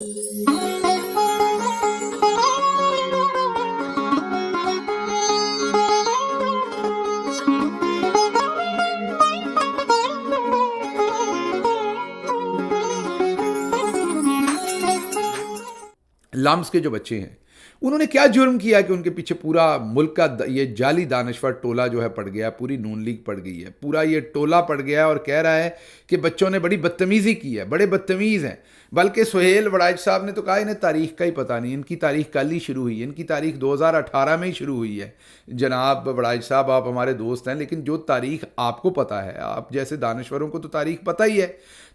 Lumps के जो बच्चे हैं, उन्होंने क्या जुर्म किया कि उनके पीछे पूरा मुल्क का ये जाली दानश्वर टोला जो है पड़ गया, पूरी नून लीग पड़ गई है, पूरा ये टोला पड़ गया और कह रहा है कि बच्चों ने बड़ी बदतमीज़ी की है, बड़े बदतमीज़ हैं। बल्कि सुहेल वड़ाइच साहब ने तो कहा इन्हें तारीख़ का ही पता नहीं, इनकी तारीख़ कल ही शुरू हुई है, इनकी तारीख़ 2018 में ही शुरू हुई है। जनाब वड़ाइच साहब, आप हमारे दोस्त हैं, लेकिन जो तारीख़ आपको पता है, आप जैसे दानश्वरों को तो तारीख़ पता ही है,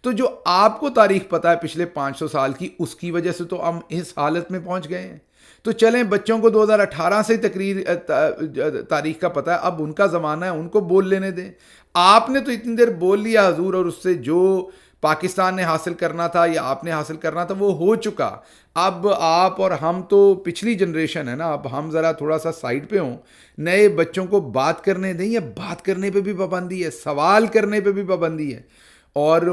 तो जो आपको तारीख़ पता है पिछले 500 साल की, उसकी वजह से तो हम इस हालत में पहुँच गए हैं। तो चलें, बच्चों को 2018 से तारीख का पता है, अब उनका ज़माना है, उनको बोल लेने दें। आपने तो इतनी देर बोल लिया हुजूर, और उससे जो पाकिस्तान ने हासिल करना था या आपने हासिल करना था वो हो चुका। अब आप और हम तो पिछली जनरेशन है ना, अब हम ज़रा थोड़ा सा साइड पे हों, नए बच्चों को बात करने दें। या बात करने पे भी पाबंदी है, सवाल करने पे भी पाबंदी है। और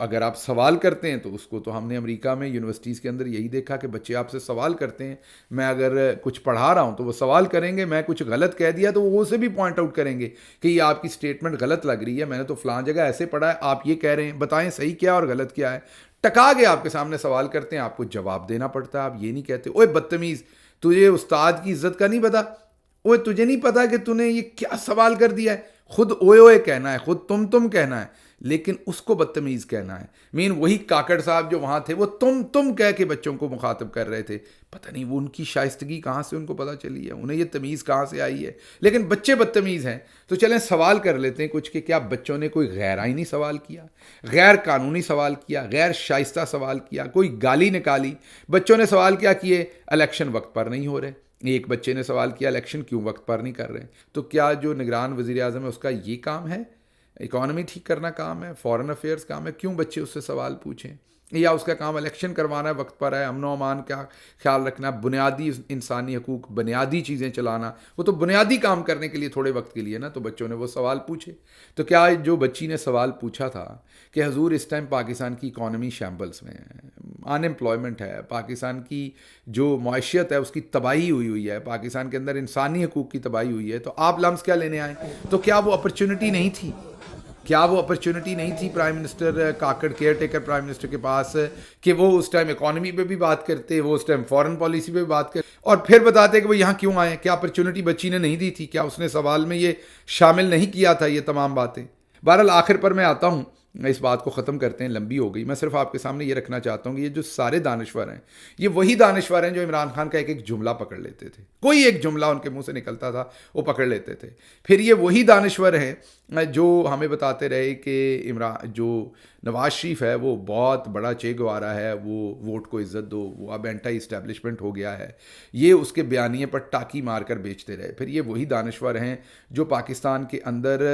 अगर आप सवाल करते हैं तो उसको तो हमने अमेरिका में यूनिवर्सिटीज़ के अंदर यही देखा कि बच्चे आपसे सवाल करते हैं। मैं अगर कुछ पढ़ा रहा हूं तो वो सवाल करेंगे, मैं कुछ गलत कह दिया तो वो उसे भी पॉइंट आउट करेंगे कि ये आपकी स्टेटमेंट गलत लग रही है, मैंने तो फ़लाँ जगह ऐसे पढ़ा है, आप ये कह रहे हैं, बताएं सही क्या और गलत क्या है। टका के आपके सामने सवाल करते हैं, आपको जवाब देना पड़ता है। आप ये नहीं कहते ओए बदतमीज़, तुझे उस्ताद की इज़्ज़त का नहीं पता, ओए तुझे नहीं पता कि तूने ये क्या सवाल कर दिया है। खुद ओए ओए कहना है, खुद तुम कहना है, लेकिन उसको बदतमीज़ कहना है। वही काकड़ साहब जो वहाँ थे, वो तुम कह के बच्चों को मुखातब कर रहे थे। पता नहीं वो उनकी शाइस्तगी कहाँ से उनको पता चली है, उन्हें ये तमीज़ कहाँ से आई है। लेकिन बच्चे बदतमीज़ हैं। तो चलें सवाल कर लेते हैं कुछ कि क्या बच्चों ने कोई गैर आइनी सवाल किया, गैर कानूनी सवाल किया, गैर शाइस्ता सवाल किया, कोई गाली निकाली। बच्चों ने सवाल क्या किए, इलेक्शन वक्त पर नहीं हो रहे। एक बच्चे ने सवाल किया इलेक्शन क्यों वक्त पर नहीं कर रहे। तो क्या जो निगरान वज़ीर आज़म है उसका ये काम है, इकॉनमी ठीक करना काम है, फॉरेन अफेयर्स काम है, क्यों बच्चे उससे सवाल पूछें। या उसका काम इलेक्शन करवाना है, वक्त पर है, अमन व अमान का ख्याल रखना, बुनियादी इंसानी हकूक़, बुनियादी चीज़ें चलाना, वो तो बुनियादी काम करने के लिए थोड़े वक्त के लिए ना। तो बच्चों ने वो सवाल पूछे। तो क्या जो बच्ची ने सवाल पूछा था कि हजूर इस टाइम पाकिस्तान की इकॉनमी शैम्बल्स में है, अनएम्प्लॉयमेंट है, पाकिस्तान की जो मईशत है उसकी तबाही हुई है, पाकिस्तान के अंदर इंसानी हकूक़ की तबाही हुई है, तो आप लम्स क्या लेने आए। तो क्या वो अपॉर्चुनिटी नहीं थी, क्या वो अपॉर्चुनिटी नहीं थी प्राइम मिनिस्टर काकड़, केयर टेकर प्राइम मिनिस्टर के पास, कि वो उस टाइम इकॉनमी पे भी बात करते, वो उस टाइम फॉरेन पॉलिसी पे भी बात करते और फिर बताते कि वो यहाँ क्यों आए। क्या अपॉर्चुनिटी बच्ची ने नहीं दी थी, क्या उसने सवाल में ये शामिल नहीं किया था ये तमाम बातें। बहरहाल आखिर पर मैं आता हूँ, इस बात को ख़त्म करते हैं, लंबी हो गई। मैं सिर्फ आपके सामने ये रखना चाहता हूँ कि ये जो सारे दानश्वर हैं, ये वही दानश्वर हैं जो इमरान खान का एक एक जुमला पकड़ लेते थे। कोई एक जुमला उनके मुंह से निकलता था वो पकड़ लेते थे। फिर ये वही दानश्वर हैं जो हमें बताते रहे कि जो नवाज शरीफ है वो बहुत बड़ा चे गवारा है, वो वोट को इज़्ज़त दो, वो अब एंटी इस्टेब्लिशमेंट हो गया है, ये उसके बयानिए पर टाकी मार कर बेचते रहे। फिर ये वही दानश्वर हैं जो पाकिस्तान के अंदर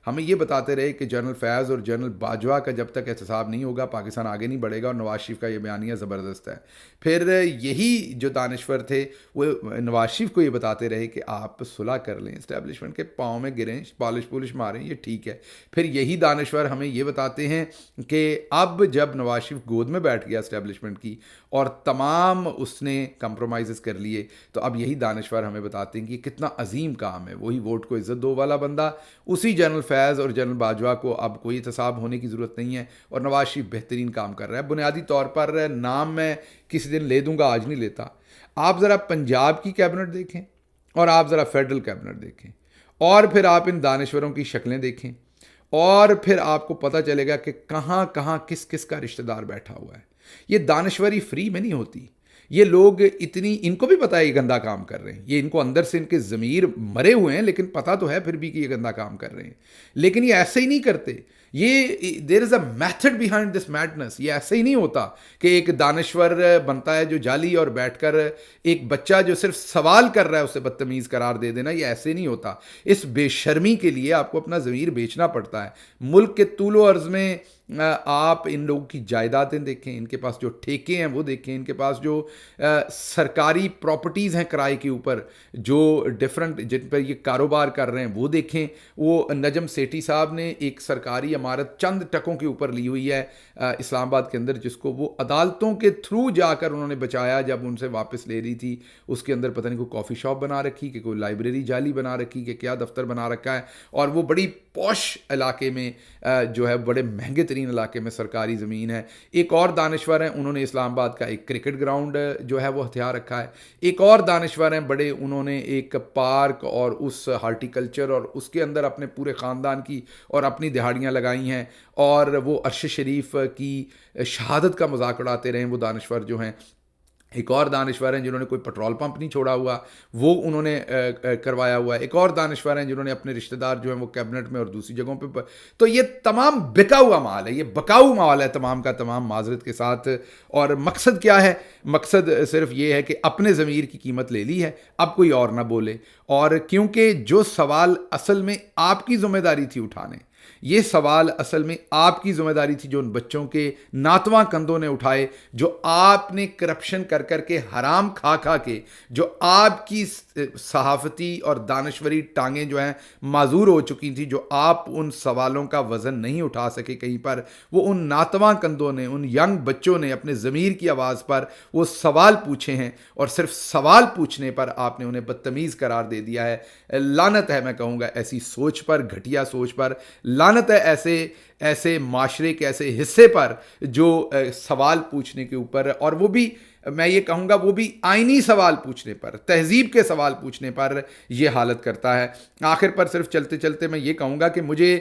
हमें ये बताते रहे कि जनरल फैज़ और जनरल बाजवा का जब तक एहतसाब नहीं होगा पाकिस्तान आगे नहीं बढ़ेगा, और नवाज शरीफ का ये बयानिया ज़बरदस्त है। फिर यही जो दानश्वर थे वो नवाज शरीफ को ये बताते रहे कि आप सुलह कर लें, इस्टेब्लिशमेंट के पाँव में गिरें, पॉलिश पुलिश मारें, ये ठीक है। फिर यही दानश्वर हमें ये बताते हैं कि अब जब नवाज शरीफ गोद में बैठ गया इस्टेब्लिशमेंट की और तमाम उसने कंप्रोमाइज़ कर लिए, तो अब यही दानश्वर हमें बताते हैं कि कितना अजीम काम है। वही वोट को इज़्ज़त दो वाला बंदा, उसी जनरल फैज़ और जनरल बाजवा को अब कोई एहतसाब होने की ज़रूरत नहीं है, और नवाज शरीफ बेहतरीन काम कर रहा है। बुनियादी तौर पर नाम मैं किसी दिन ले दूंगा, आज नहीं लेता। आप ज़रा पंजाब की कैबिनेट देखें और आप ज़रा फेडरल कैबिनेट देखें, और फिर आप इन दानश्वरों की शक्लें देखें, और फिर आपको पता चलेगा कि कहाँ कहाँ किस किस का रिश्तेदार बैठा हुआ है। ये दानश्वरी फ्री में नहीं होती। ये लोग इनको भी पता है ये गंदा काम कर रहे हैं, ये इनको अंदर से इनके ज़मीर मरे हुए हैं, लेकिन पता तो है फिर भी कि ये गंदा काम कर रहे हैं। लेकिन ये ऐसे ही नहीं करते, ये there is a method behind this madness. ये ऐसे ही नहीं होता कि एक दानश्वर बनता है जो जाली और बैठकर एक बच्चा जो सिर्फ सवाल कर रहा है उसे बदतमीज़ करार दे देना, ये ऐसे नहीं होता। इस बेशर्मी के लिए आपको अपना ज़मीर बेचना पड़ता है। मुल्क के तूलो अर्ज़ में آپ ان لوگوں کی جائیدادیں دیکھیں، ان کے پاس جو ٹھیکے ہیں وہ دیکھیں، ان کے پاس جو سرکاری پراپرٹیز ہیں کرائے کے اوپر، جو ڈفرنٹ جن پر یہ کاروبار کر رہے ہیں وہ دیکھیں۔ وہ نجم سیٹھی صاحب نے ایک سرکاری عمارت چند ٹکوں کے اوپر لی ہوئی ہے اسلام آباد کے اندر، جس کو وہ عدالتوں کے تھرو جا کر انہوں نے بچایا جب ان سے واپس لے رہی تھی۔ اس کے اندر پتہ نہیں کوئی کافی شاپ بنا رکھی کہ کوئی لائبریری جعلی بنا رکھی کہ کیا دفتر بنا رکھا ہے، اور وہ بڑی پوش علاقے میں جو ہے بڑے مہنگے ترین علاقے میں سرکاری زمین ہے۔ ایک اور دانشور ہیں، انہوں نے اسلام آباد کا ایک کرکٹ گراؤنڈ جو ہے وہ ہتھیار رکھا ہے۔ ایک اور دانشور ہیں بڑے، انہوں نے ایک پارک اور اس ہارٹیکلچر اور اس کے اندر اپنے پورے خاندان کی اور اپنی دہاڑیاں لگائی ہیں، اور وہ عرش شریف کی شہادت کا مذاق اڑاتے رہے ہیں وہ دانشور جو ہیں۔ ایک اور دانشور ہیں جنہوں نے کوئی پٹرول پمپ نہیں چھوڑا ہوا، وہ انہوں نے کروایا ہوا ہے۔ ایک اور دانشور ہیں جنہوں نے اپنے رشتہ دار جو ہیں وہ کیبنٹ میں اور دوسری جگہوں پہ، تو یہ تمام بکا ہوا مال ہے، یہ بکاؤ مال ہے تمام کا تمام، معذرت کے ساتھ۔ اور مقصد کیا ہے؟ مقصد صرف یہ ہے کہ اپنے ضمیر کی قیمت لے لی ہے، اب کوئی اور نہ بولے۔ اور کیونکہ جو سوال اصل میں آپ کی ذمہ داری تھی اٹھانے، یہ سوال اصل میں آپ کی ذمہ داری تھی جو ان بچوں کے ناتواں کندھوں نے اٹھائے، جو آپ نے کرپشن کر کر کے، حرام کھا کھا کے، جو آپ کی صحافتی اور دانشوری ٹانگیں جو ہیں معذور ہو چکی تھیں، جو آپ ان سوالوں کا وزن نہیں اٹھا سکے کہیں پر، وہ ان ناتواں کندھوں نے، ان ینگ بچوں نے اپنے ضمیر کی آواز پر وہ سوال پوچھے ہیں، اور صرف سوال پوچھنے پر آپ نے انہیں بدتمیز قرار دے دیا ہے۔ لعنت ہے، میں کہوں گا ایسی سوچ پر، گھٹیا سوچ پر، لعنت ہے ایسے معاشرے کے ایسے حصے پر جو سوال پوچھنے کے اوپر، اور وہ بھی میں یہ کہوں گا وہ بھی آئینی سوال پوچھنے پر، تہذیب کے سوال پوچھنے پر یہ حالت کرتا ہے۔ آخر پر صرف چلتے چلتے میں یہ کہوں گا کہ مجھے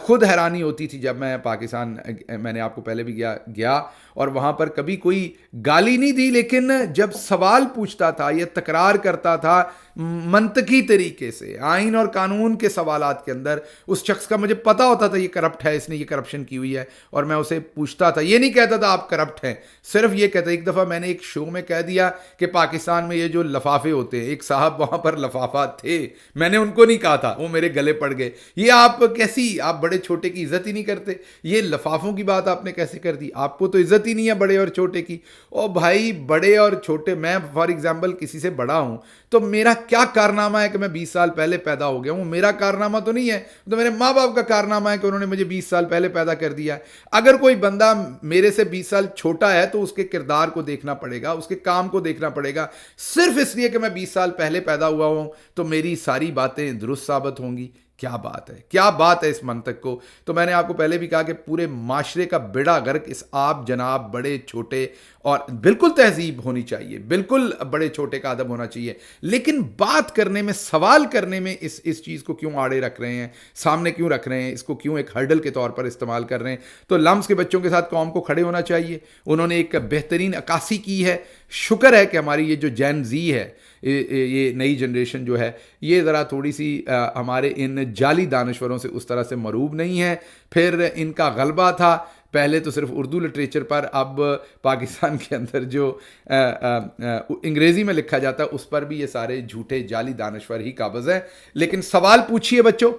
خود حیرانی ہوتی تھی جب میں پاکستان، میں نے آپ کو پہلے بھی گیا اور وہاں پر کبھی کوئی گالی نہیں دی، لیکن جب سوال پوچھتا تھا، یہ تکرار کرتا تھا منطقی طریقے سے آئین اور قانون کے سوالات کے اندر، اس شخص کا مجھے پتا ہوتا تھا یہ کرپٹ ہے، اس نے یہ کرپشن کی ہوئی ہے، اور میں اسے پوچھتا تھا۔ یہ نہیں کہتا تھا آپ کرپٹ ہیں، صرف یہ کہتا۔ ایک دفعہ میں نے ایک شو میں کہہ دیا کہ پاکستان میں یہ جو لفافے ہوتے ہیں، ایک صاحب وہاں پر لفافات تھے، میں نے ان کو نہیں کہا تھا، وہ میرے گلے پڑ گئے۔ یہ آپ کیسی، آپ بڑے چھوٹے کی عزت ہی نہیں کرتے، یہ لفافوں کی بات آپ نے کیسے کر دی؟ آپ کو تو عزت ہی نہیں ہے بڑے اور چھوٹے کی۔ او بھائی، بڑے اور چھوٹے، میں فار ایگزامپل کسی سے بڑا ہوں تو میرا کیا کارنامہ ہے کہ میں 20 سال پہلے پیدا ہو گیا ہوں؟ میرا کارنامہ تو نہیں ہے، تو میرے ماں باپ کا کارنامہ ہے کہ انہوں نے مجھے 20 سال پہلے پیدا کر دیا ہے۔ اگر کوئی بندہ میرے سے 20 سال چھوٹا ہے تو اس کے کردار کو دیکھنا پڑے گا، اس کے کام کو دیکھنا پڑے گا۔ صرف اس لیے کہ میں 20 سال پہلے پیدا ہوا ہوں تو میری ساری باتیں درست ثابت ہوں گی؟ کیا بات ہے، کیا بات ہے اس منطق کو؟ تو میں نے آپ کو پہلے بھی کہا کہ پورے معاشرے کا بیڑا غرق اس آپ جناب بڑے چھوٹے، اور بالکل تہذیب ہونی چاہیے، بالکل بڑے چھوٹے کا ادب ہونا چاہیے، لیکن بات کرنے میں، سوال کرنے میں اس چیز کو کیوں آڑے رکھ رہے ہیں، سامنے کیوں رکھ رہے ہیں، اس کو کیوں ایک ہرڈل کے طور پر استعمال کر رہے ہیں؟ تو لمس کے بچوں کے ساتھ قوم کو کھڑے ہونا چاہیے۔ انہوں نے ایک بہترین عکاسی کی ہے۔ شکر ہے کہ ہماری یہ جو جین زی ہے، یہ نئی جنریشن جو ہے، یہ ذرا تھوڑی سی ہمارے ان جعلی دانشوروں سے اس طرح سے مروب نہیں ہے۔ پھر ان کا غلبہ تھا پہلے تو صرف اردو لٹریچر پر، اب پاکستان کے اندر جو انگریزی میں لکھا جاتا ہے اس پر بھی یہ سارے جھوٹے جعلی دانشور ہی قابض ہیں۔ لیکن سوال پوچھیے بچوں،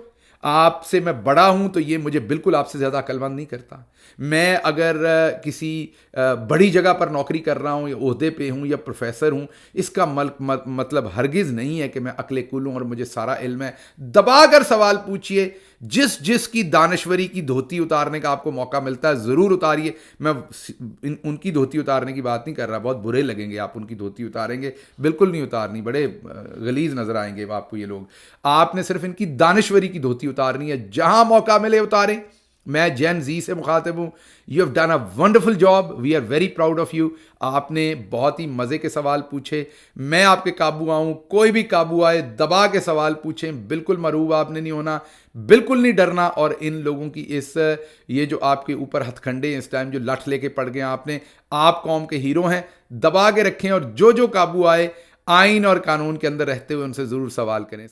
آپ سے میں بڑا ہوں تو یہ مجھے بالکل آپ سے زیادہ عقل مند نہیں کرتا۔ میں اگر کسی بڑی جگہ پر نوکری کر رہا ہوں یا عہدے پہ ہوں یا پروفیسر ہوں، اس کا مطلب ہرگز نہیں ہے کہ میں عقل کل ہوں اور مجھے سارا علم ہے۔ دبا کر سوال پوچھئے، جس کی دانشوری کی دھوتی اتارنے کا آپ کو موقع ملتا ہے ضرور اتاریے۔ میں ان کی دھوتی اتارنے کی بات نہیں کر رہا، بہت برے لگیں گے آپ ان کی دھوتی اتاریں گے، بالکل نہیں اتارنی، بڑے غلیظ نظر آئیں گے آپ کو یہ لوگ۔ آپ نے صرف ان کی دانشوری کی دھوتی اتارنی ہے، جہاں موقع ملے اتاریں۔ میں جین زی سے مخاطب ہوں۔ You have done a wonderful job, we are very proud of you. آپ نے بہت ہی مزے کے سوال پوچھے، میں آپ کے قابو آؤں، کوئی بھی قابو آئے، دبا کے سوال پوچھیں، بالکل مروب آپ نے نہیں ہونا، بالکل نہیں ڈرنا۔ اور ان لوگوں کی یہ جو آپ کے اوپر ہتھ کنڈے اس ٹائم جو لٹھ لے کے پڑ گئے آپ قوم کے ہیرو ہیں، دبا کے رکھیں، اور جو قابو آئے آئین اور قانون کے اندر رہتے ہوئے ان سے ضرور سوال کریں۔